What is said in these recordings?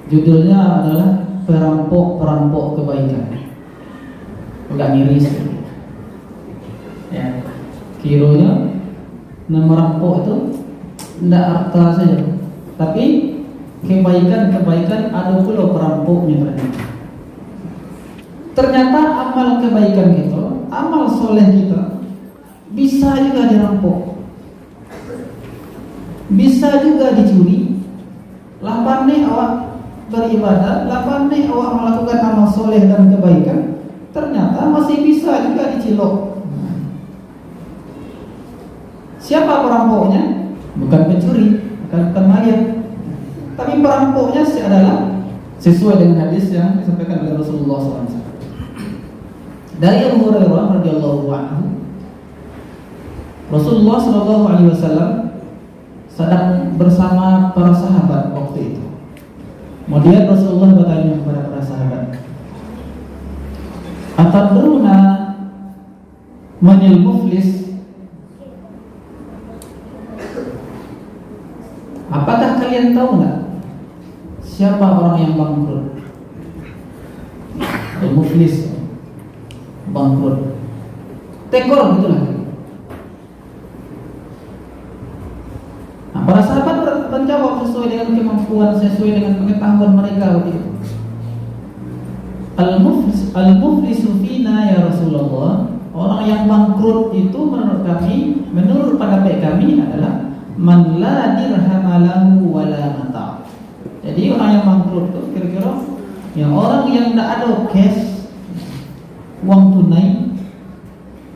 Judulnya adalah perampok-perampok kebaikan. Agak miris ya. Kiranya merampok itu tidak harta saja, tapi kebaikan-kebaikan ada pula perampoknya ternyata. Ternyata amal kebaikan kita, amal soleh kita bisa juga dirampok, bisa juga dicuri. Lapan nih awak beribadah, lapan nih awak melakukan amal soleh dan kebaikan, ternyata masih bisa juga dicilok. Siapa perampoknya? Bukan pencuri, bukan maling, tapi perampoknya adalah sesuai dengan hadis yang disampaikan oleh Rasulullah SAW. Dari Abu Hurairah radhiyallahu anhu, Rasulullah SAW sedang bersama para sahabat waktu itu. Kemudian Rasulullah bertanya kepada para sahabat, "Atadruna manil muflis?" Apakah kalian tahu nggak siapa orang yang bangkrut? Al-muflis, bangkrut, tekor gitulah. Nah, para sahabat menjawab sesuai dengan kemampuan, sesuai dengan pengetahuan mereka begitu. Al-muflisu fina ya Rasulullah. Orang yang bangkrut itu menurut kami, menurut pendapat kami adalah man la dirham lahu wala mata'. Jadi orang yang bangkrut itu kira-kira yang orang yang tidak ada cash, uang tunai,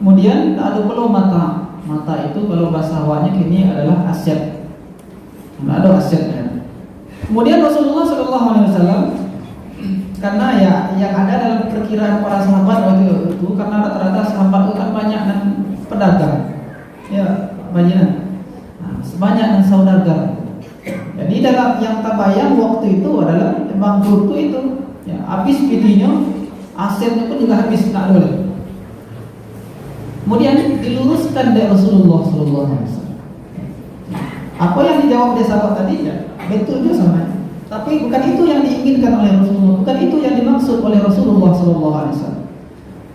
kemudian tidak ada pula mata. Mata itu kalau bahasa awalnya kini adalah aset, tidak ada asetnya. Kemudian Rasulullah SAW, karena ya yang ada dalam perkiraan para sahabat waktu itu, karena rata-rata sahabat itu kan banyak dan pedagang, ya banyak. Sebanyak dan saudagar. Jadi dalam yang terbayang waktu itu adalah bangkrut itu ya, habis pitinya, asetnya pun juga habis, tak boleh. Kemudian diluruskan dari Rasulullah SAW. Apa yang dijawab oleh sahabat tadi ya betul juga sama. Tapi bukan itu yang diinginkan oleh Rasulullah, bukan itu yang dimaksud oleh Rasulullah SAW.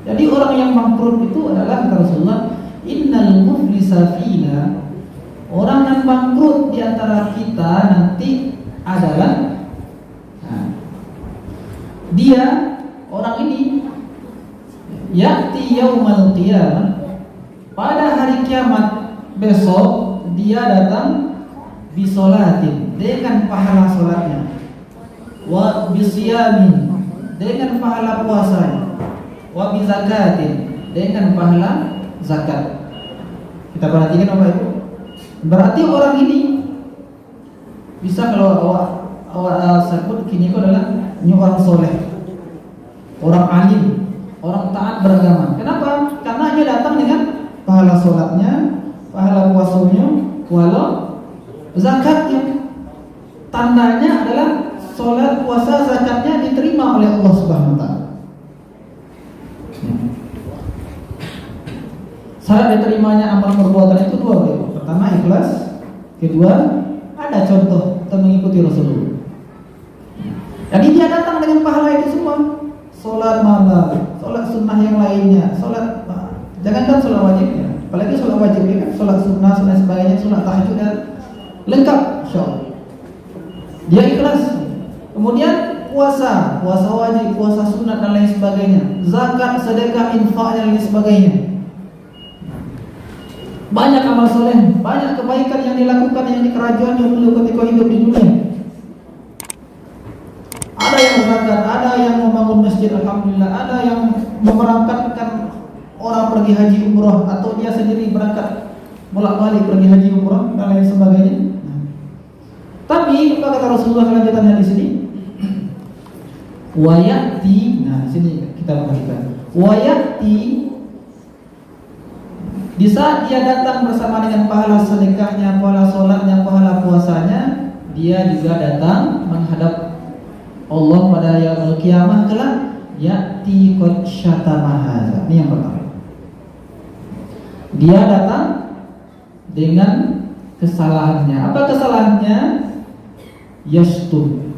Jadi orang yang bangkrut itu adalah kata Rasulullah, innal muflisa fina. Orang yang bangkrut di antara kita nanti adalah dia, orang ini ya'ti yaumal qiyamah, pada hari kiamat besok dia datang bisolatin, dengan pahala solatnya, wa bisiyamin, dengan pahala puasanya, wa bizakatin, dengan pahala zakat. Kita perhatikan apa itu? Berarti orang ini bisa, kalau awak sebut kini itu adalah orang soleh, orang alim, orang taat beragama. Kenapa? Karena dia datang dengan pahala sholatnya, pahala puasanya, walau zakatnya. Tandanya adalah sholat, puasa, zakatnya diterima oleh Allah Subhanahu Wa Taala. Syarat diterimanya amal perbuatan itu dua. Pertama ikhlas, kedua ada contoh atau mengikuti Rasulullah. Jadi dia datang dengan pahala itu semua. Sholat malam, sholat sunnah yang lainnya, sholat, jangankan sholat wajib ya, apalagi sholat wajib ya kan, sholat sunnah, sholat sebagainya, sholat tahajud dan lengkap, insyaallah. Dia ikhlas. Kemudian puasa wajib, puasa sunnah dan lain sebagainya, zakat, sedekah, infak dan lain sebagainya. Banyak amal soleh, banyak kebaikan yang dilakukan yang di kerajaannya dulu ketika hidup di dunia. Ada yang berzakat, ada yang membangun masjid, alhamdulillah, ada yang memerangkatkan orang pergi haji umrah, atau dia sendiri berangkat bolak-balik pergi haji umrah dan lain sebagainya. Tapi apa kata Rasulullah lanjutannya di sini? Wayati, nah sini kita perhatikan. Wayati, di saat dia datang bersama dengan pahala sedekahnya, pahala sholatnya, pahala puasanya, dia juga datang menghadap Allah pada yaumul qiyamah kelak. Ya'ti qad syatama hadza. Ini yang pertama. Dia datang dengan kesalahannya. Apa kesalahannya? Yastum.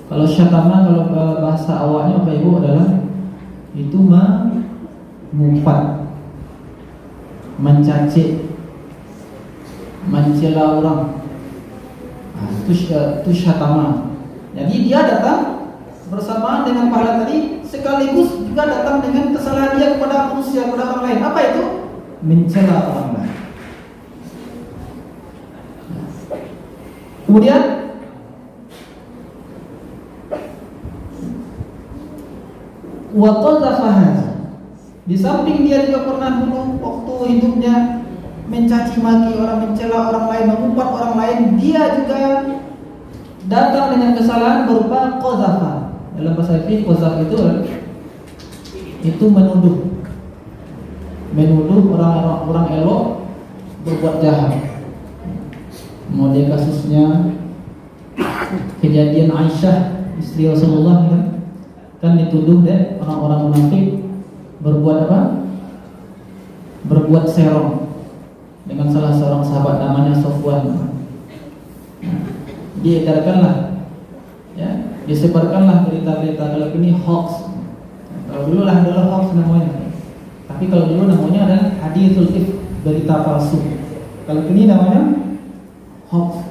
Kalau syatama, kalau bahasa awalnya Bapak Ibu adalah itu mengumpat, mencaci, mencela orang. Nah, itu syatama. Jadi dia datang bersamaan dengan pahala tadi, sekaligus juga datang dengan kesalahan dia kepada manusia, kepada orang lain. Apa itu? Mencela orang lain. Kemudian wa qadhafaha. Di samping dia juga pernah dulu waktu hidupnya mencaci maki orang, mencela orang lain, mengumpat orang lain, dia juga datang dengan kesalahan berupa qadhafa. Dalam bahasa fikih qadhaf itu menuduh orang elok berbuat jahat. Kemudian kasusnya kejadian Aisyah istri Rasulullah kan dituduh deh orang-orang munafik berbuat apa? Berbuat serong dengan salah seorang sahabat namanya Sofwan. Diedarkanlah, ya, disebarkanlah berita-berita kalau ini hoax. Kalau dulu lah adalah hoax namanya. Tapi kalau dulu namanya adalah hadithul ifk, berita palsu. Kalau ini namanya hoax.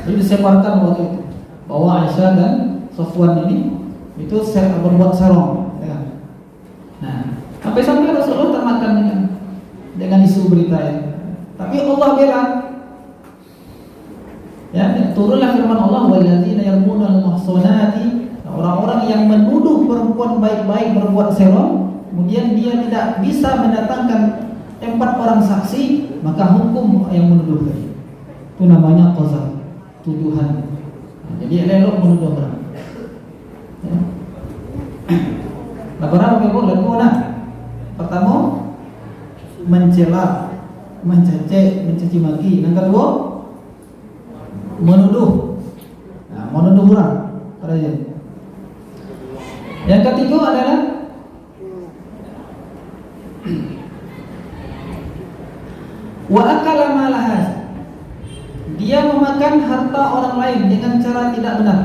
Jadi disebarkan waktu itu bahwa Aisyah dan Sofwan ini itu berbuat serong, ya. Nah, sampai Rasulullah termakan dengan isu berita itu. Tapi Allah bela. Ya, turunlah firman Allah, walladzina yarmuna al-muhsanati, orang-orang yang menuduh perempuan baik-baik berbuat serong, kemudian dia tidak bisa mendatangkan 4 orang saksi, maka hukum yang menuduh tadi. Itu namanya qazaf, tuduhan. Jadi elok menuduh orang. Ya. Laporan Ibu dan Mona. Pertama, mencela, mencaci maki. Yang kedua, menuduh. Nah, menuduh orang. Yang ketiga adalah wa akala malaha. Dia memakan harta orang lain dengan cara tidak benar.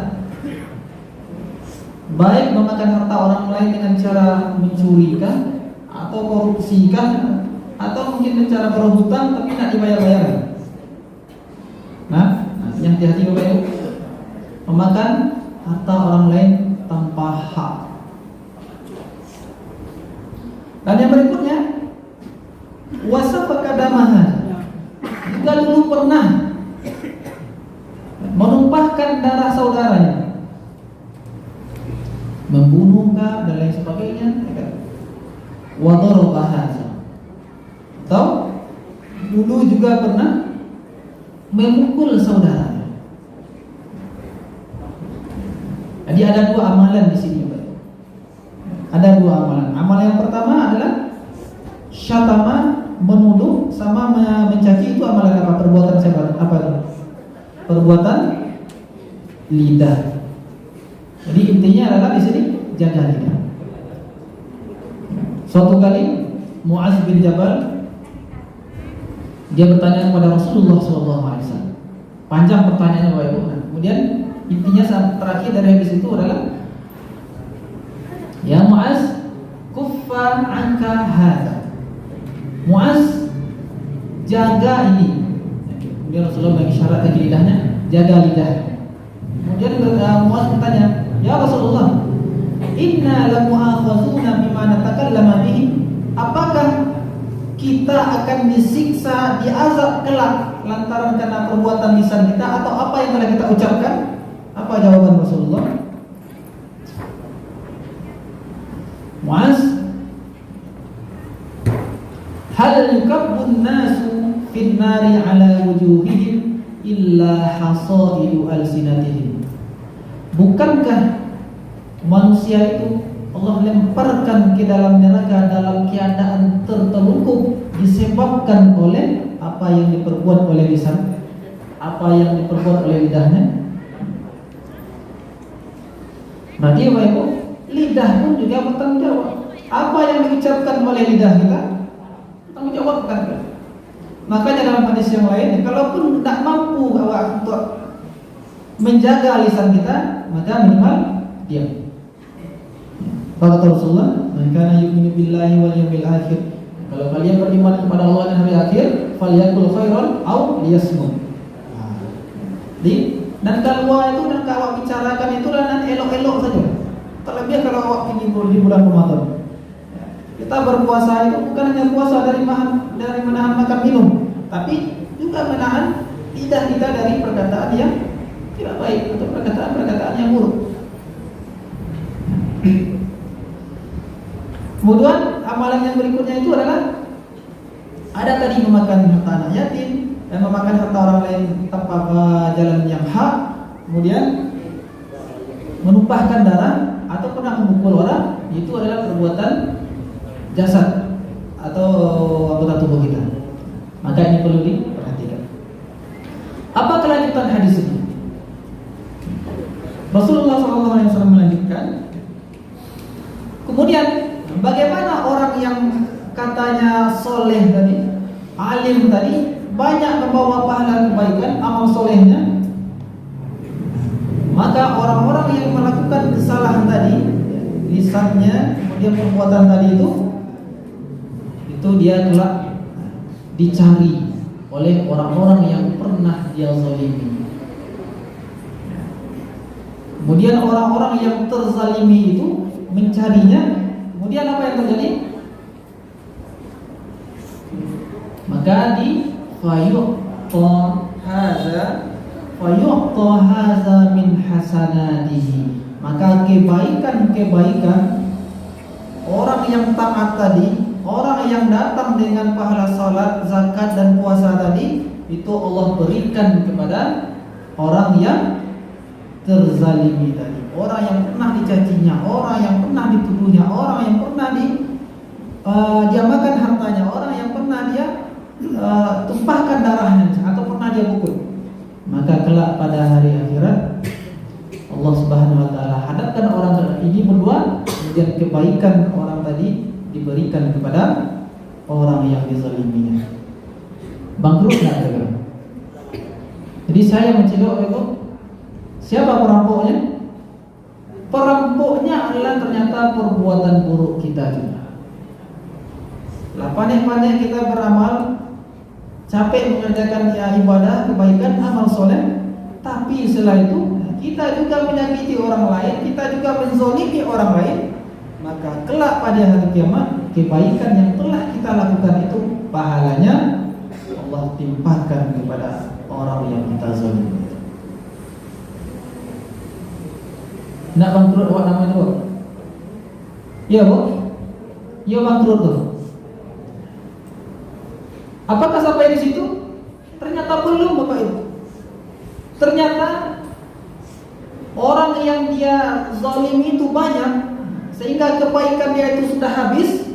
Baik memakan harta orang lain dengan cara mencurikan atau korupsikan atau mungkin dengan cara berhutang tapi tidak dibayar-bayar. Nah, yang hati-hati Bapak Ibu, memakan harta orang lain tanpa hak. Dan yang berikutnya, wasafaka damaha. Juga dulu pernah menumpahkan darah saudaranya, membunuhkah dan lain sebagainya. Wa darabaha. Atau dulu juga pernah memukul saudaranya. Jadi ada 2 amalan di sini, Pak. Ada 2 amalan. Amalan yang pertama adalah syatama, menuduh, sama mencaci. Itu amalan apa? Perbuatan siapa? Apa itu? Perbuatan lidah. Jadi intinya adalah di sini jaga lidah. Suatu kali Muaz bin Jabal dia bertanya kepada Rasulullah SAW. Panjang pertanyaannya Bapak Ibu. Kemudian intinya terakhir dari hadis itu adalah, ya Muaz, kuffa anka hadza. Muaz, jaga ini. Kemudian Rasulullah bagi syarat bagi lidahnya, jaga lidah. Kemudian Muaz bertanya, ya Rasulullah, inna lamu'akhazuna bima natakallama bihi. Apakah kita akan disiksa, diazab kelak lantaran karena perbuatan lisan kita atau apa yang telah kita ucapkan? Apa jawaban Rasulullah? Muaz, hal yukabbun nasu fin nari ala wujuhihim illa hasaidu alsinatihim. Bukankah manusia itu Allah lemparkan ke dalam neraka dalam keadaan tertelungkup disebabkan oleh apa yang diperbuat oleh lisan, apa yang diperbuat oleh lidahnya. Berarti Bapak Ibu, lidah pun juga bertanggung jawab. Apa yang diucapkan oleh lidah kita, tanggung jawab kan? Makanya dalam hadis yang lain, kalaupun tidak mampu untuk menjaga lisan kita, maka minimal diam. Kata Rasulullah, "Man kana yu'minu billahi wal yawmil akhir." Kalau kalian beriman kepada Allah dan hari akhir, falyakul khairan aw liyasmut. Dan kalau itu dan kalau awak bicarakan itu dan elok-elok saja. Terlebih kalau awak ingin di bulan Ramadan. Kita berpuasa itu bukan hanya puasa dari menahan makan minum, tapi juga menahan lidah kita dari perkataan yang tidak baik atau perkataan-perkataan yang buruk. Kemudian amalan yang berikutnya itu adalah ada tadi memakan harta anak yatim dan memakan harta orang lain tanpa jalan yang hak, kemudian menumpahkan darah atau pernah memukul orang, itu adalah perbuatan jasad atau anggota tubuh kita. Maka ini perlu diperhatikan. Apa kelanjutan hadis ini? Rasulullah SAW melanjutkan. Kemudian bagaimana orang yang katanya soleh tadi, alim tadi, banyak membawa pahala kebaikan, amal solehnya. Maka orang-orang yang melakukan kesalahan tadi, lisannya, kemudian perbuatan tadi itu dia kelak dicari oleh orang-orang yang pernah dia zalimi. Kemudian orang-orang yang terzalimi itu mencarinya. Kemudian apa yang terjadi? Maka fayuqta hadza min hasanatihi. Maka kebaikan orang yang taat tadi, orang yang datang dengan pahala salat, zakat dan puasa tadi, itu Allah berikan kepada orang yang terzalimi tadi, orang yang pernah dicacinya, orang yang pernah dituduhnya, orang yang pernah diamakan hartanya, orang yang pernah dia tumpahkan darahnya atau pernah dia pukul. Maka kelak pada hari akhirat Allah Subhanahu wa taala hadapkan orang ini berdua, kemudian kebaikan orang tadi diberikan kepada orang yang dizaliminya. Bangkrut enggak kira-kira? Jadi saya menciduk itu, siapa perampoknya? Perampoknya adalah ternyata perbuatan buruk kita juga. Lah pandai-pandai kita beramal, capek mengerjakan ibadah, kebaikan, amal soleh, tapi setelah itu kita juga menyakiti orang lain, kita juga menzalimi orang lain. Maka kelak pada hari kiamat, kebaikan yang telah kita lakukan itu pahalanya Allah timpakan kepada orang yang kita zalimi. Nak bangkrut awak namanya tu? Ya bu, ya bangkrut tu. Apakah sampai di situ? Ternyata belum Bapak Ibu. Ternyata orang yang dia zalim itu banyak, sehingga kebaikan dia itu sudah habis.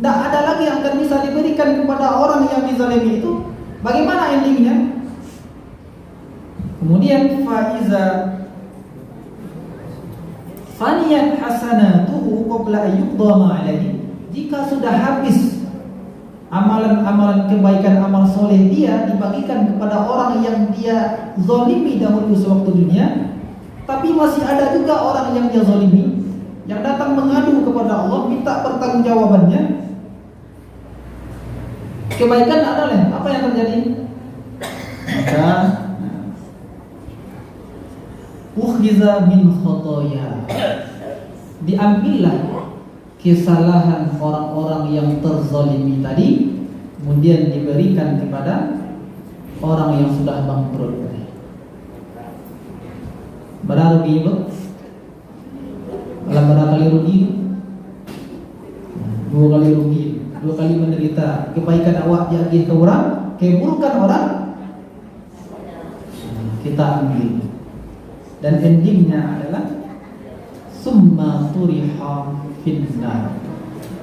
Tidak ada lagi yang akan bisa diberikan kepada orang yang dizalimi itu. Bagaimana endingnya? Kemudian faiza faniyat hasanatuhu qabla ayyuqda ma alaihi. Jika sudah habis amalan-amalan kebaikan, amal soleh dia dibagikan kepada orang yang dia zalimi dahulu sewaktu dunia, tapi masih ada juga orang yang dia zalimi yang datang mengadu kepada Allah, minta pertanggungjawabannya. Kebaikan adalah apa yang terjadi? Maka ukhiza min khotoya, diambillah kesalahan orang-orang yang terzalimi tadi, kemudian diberikan kepada orang yang sudah bangkrut tadi. Berapa rugi itu? Kalau berapa kali rugi? 2 kali rugi, 2 kali menderita. Kebaikan awak diagih ke orang, keburukan orang kita ambil. Dan endingnya adalah summa turiha finnar.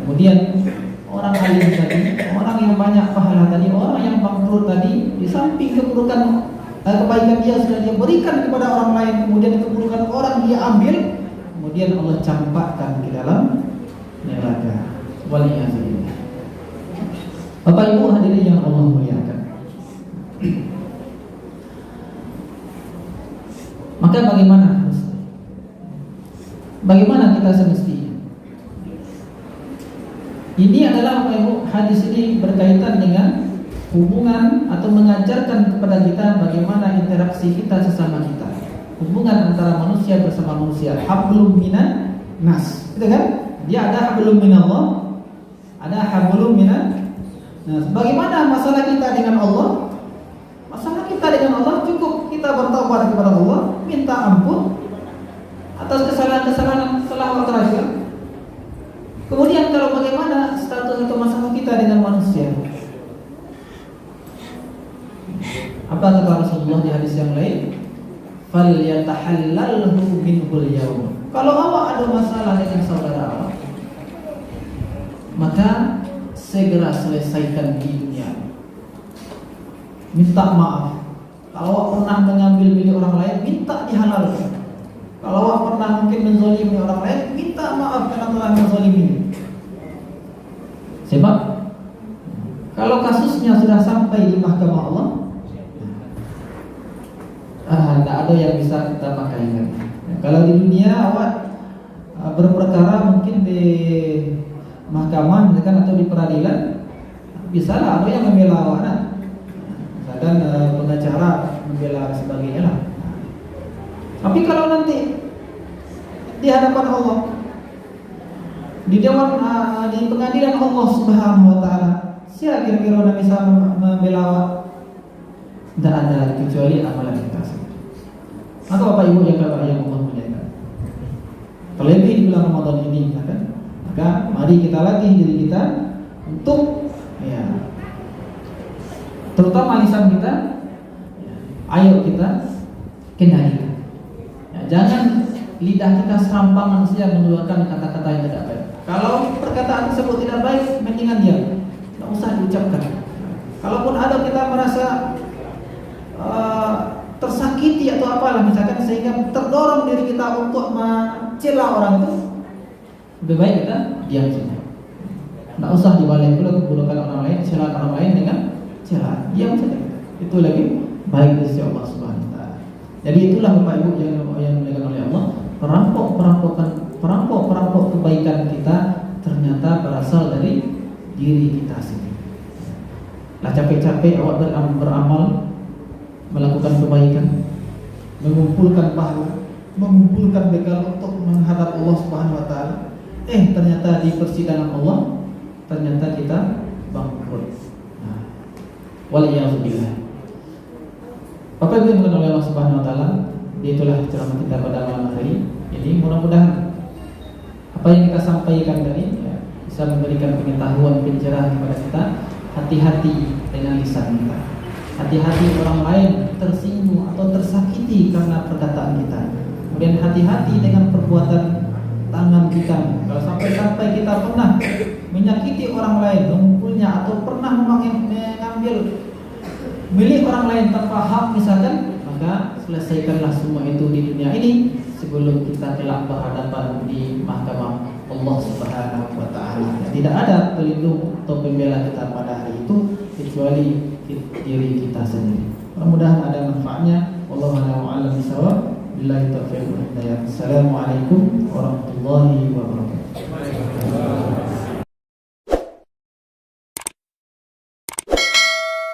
Kemudian orang alim tadi, orang yang banyak pahala tadi, orang yang bangkrut tadi, di samping keburukan kebaikan dia sudah dia berikan kepada orang lain, kemudian keburukan orang dia ambil, kemudian Allah campakkan ke dalam neraka. Waliyahzubillah. Bapak Ibu hadirin yang Allah muliakan. Maka bagaimana harus? bagaimana kita semestinya. Ini adalah Bapak Ibu, hadis ini berkaitan dengan hubungan atau mengajarkan kepada kita bagaimana interaksi kita sesama kita. Hubungan antara manusia bersama manusia. Hablum minan nas. Gitu kan? Dia ada hablum minallah, ada hablum minan nas. Bagaimana masalah kita dengan Allah? Masalah kita dengan Allah cukup kita bertobat kepada Allah, minta ampun atas kesalahan-kesalahan telah terakhir. Kemudian kalau bagaimana status atau masalah kita dengan manusia? Apa kata Rasulullah di hadis yang lain? Falyatahallalhu minhul yawm. Kalau Allah ada masalah dengan saudara Allah, maka segera selesaikan di dunia. Minta maaf. Kalau awak pernah mengambil milik orang lain, minta dihalalkan. Kalau awak pernah mungkin menzalimi orang lain, minta maaf karena telah menzalimi. Sebab kalau kasusnya sudah sampai di mahkamah Allah, tidak ada yang bisa kita pakai lagi. Kalau di dunia awak berperkara mungkin di mahkamah misalkan atau di peradilan, bisalah ada yang membela awak, misalkan pengacara membela sebagainya lah. Tapi kalau nanti di hadapan Allah, di dewan, di pengadilan Allah Subhanahu Wa Taala, siapa kira-kira yang bisa membela awak? Tidak ada kecuali amalan kita. Maka Bapak Ibu yang Allah muliakan, terlebih di bulan Ramadan ini, maka mari kita latih diri kita untuk terutama lisan kita, ayo kita kendalikan. Jangan lidah kita serampangan manusia mengeluarkan kata-kata yang tidak baik. Kalau perkataan tersebut tidak baik, mendingan diam, tidak usah diucapkan. Kalaupun ada kita merasa tersakiti atau apalah misalkan sehingga terdorong diri kita untuk mencela orang itu, lebih baik kita diam saja. Tidak usah dibalik pula keburukan orang lain, celah orang lain dengan celah, diam saja. Itu lebih baik di sisi Allah Subhanahu Wa Taala. Jadi itulah Bapak Ibu yang dimuliakan oleh Allah, perampok kebaikan kita ternyata berasal dari diri kita sendiri. Lah capek-capek awak beramal, melakukan kebaikan, mengumpulkan pahala, mengumpulkan bekal untuk menghadap Allah Subhanahu Wa Taala. Ternyata di persidangan Allah, ternyata kita bangkrut. Waliyahzubillah. Bapak Ibu yang dimuliakan oleh Allah Subhanahu Wa Taala, itulah ceramah kita pada malam hari ini. Mudah-mudahan apa yang kita sampaikan tadi bisa memberikan pengetahuan, pencerahan kepada kita. Hati-hati dengan lisan kita. Hati-hati orang lain tersinggung atau tersakiti karena perkataan kita. Kemudian hati-hati dengan perbuatan tangan kita. Kalau sampai kita pernah menyakiti orang lain, mengumpulnya, atau pernah mengambil milik orang lain tanpa hak misalkan, maka selesaikanlah semua itu di dunia ini sebelum kita kelak berhadapan di mahkamah Allah Subhanahu Wa Taala. Tidak ada pelindung atau pembela kita pada hari itu kecuali diri kita sendiri. Mudah-mudahan ada manfaatnya. Wallahu a'lam bishawab. Billahi taufiq wal hidayah. Assalamualaikum warahmatullahi wabarakatuh.